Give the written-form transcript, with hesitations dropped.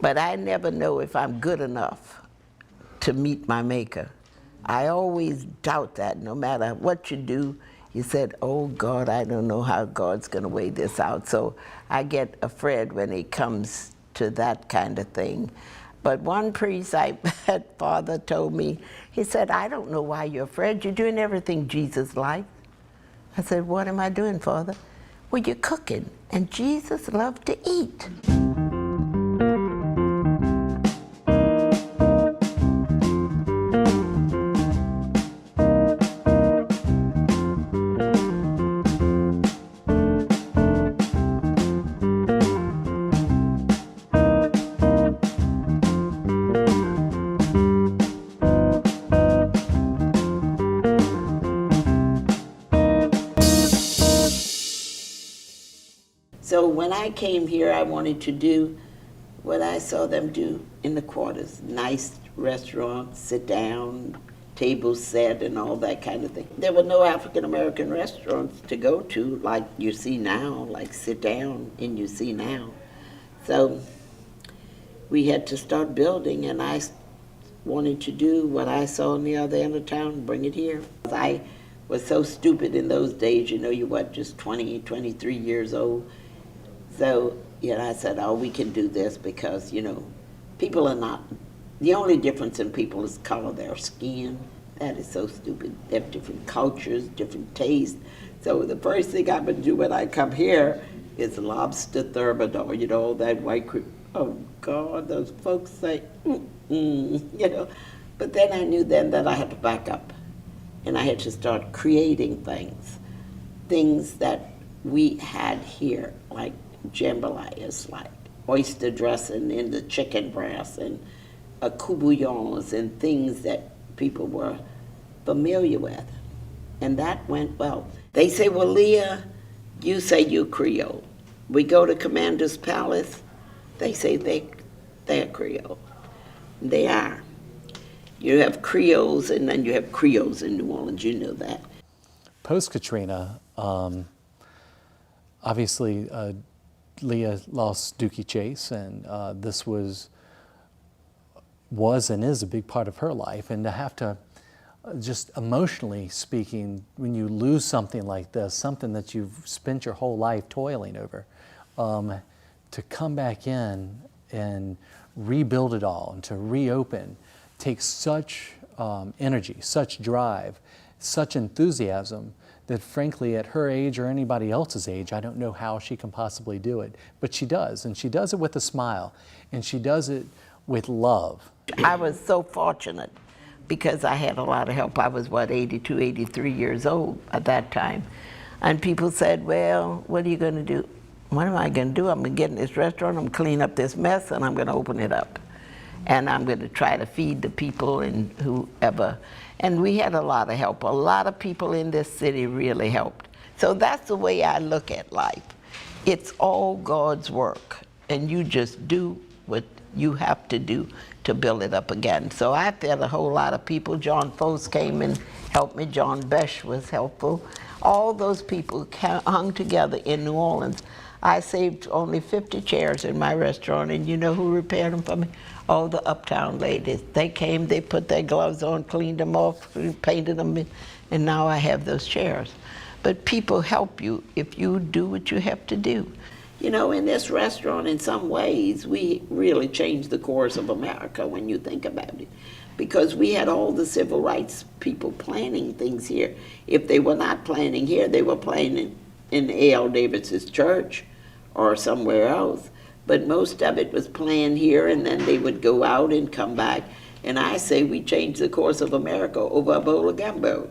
But I never know if I'm good enough to meet my maker. I always doubt that. No matter what you do, you said, oh God, I don't know how God's gonna weigh this out. So I get afraid when it comes to that kind of thing. But one priest I had, father told me, he said, I don't know why you're afraid. You're doing everything Jesus liked. I said, what am I doing, Father? Well, you're cooking, and Jesus loved to eat. So when I came here, I wanted to do what I saw them do in the quarters. Nice restaurants, sit down, tables set, and all that kind of thing. There were no African-American restaurants to go to like you see now, like sit down and you see now. So we had to start building, and I wanted to do what I saw on the other end of town, bring it here. I was so stupid in those days, you know, you what, just 20, 23 years old. So, you know, I said, oh, we can do this because, you know, people are not, the only difference in people is color, their skin. That is so stupid. They have different cultures, different tastes. So the first thing I'm going to do when I come here is lobster thermidor, you know, that white cream. Oh, God, those folks say, you know. But then I knew then that I had to back up, and I had to start creating things that we had here, like jambalayas, like oyster dressing in the chicken breast, and coubouillons, and things that people were familiar with. And that went well. They say, well, Leah, you say you Creole. We go to Commander's Palace, they say they're Creole. They are. You have Creoles, and then you have Creoles in New Orleans, you know that. Post-Katrina, obviously, Leah lost Dooky Chase, and this was and is a big part of her life. And to have to, just emotionally speaking, when you lose something like this, something that you've spent your whole life toiling over, to come back in and rebuild it all and to reopen takes such energy, such drive, such enthusiasm, that frankly at her age or anybody else's age, I don't know how she can possibly do it. But she does, and she does it with a smile, and she does it with love. I was so fortunate because I had a lot of help. I was, what, 82, 83 years old at that time. And people said, well, what are you going to do? What am I going to do? I'm going to get in this restaurant, I'm going to clean up this mess, and I'm going to open it up. And I'm going to try to feed the people and whoever. And we had a lot of help. A lot of people in this city really helped. So that's the way I look at life. It's all God's work, and you just do what you have to do to build it up again. So I fed a whole lot of people. John Fosse came and helped me. John Besh was helpful. All those people hung together in New Orleans. I saved only 50 chairs in my restaurant, and you know who repaired them for me? All the uptown ladies. They came, they put their gloves on, cleaned them off, painted them, and now I have those chairs. But people help you if you do what you have to do. You know, in this restaurant, in some ways, we really changed the course of America when you think about it. Because we had all the civil rights people planning things here. If they were not planning here, they were planning in A.L. Davis's church or somewhere else. But most of it was planned here, and then they would go out and come back. And I say we changed the course of America over a bowl of gumbo.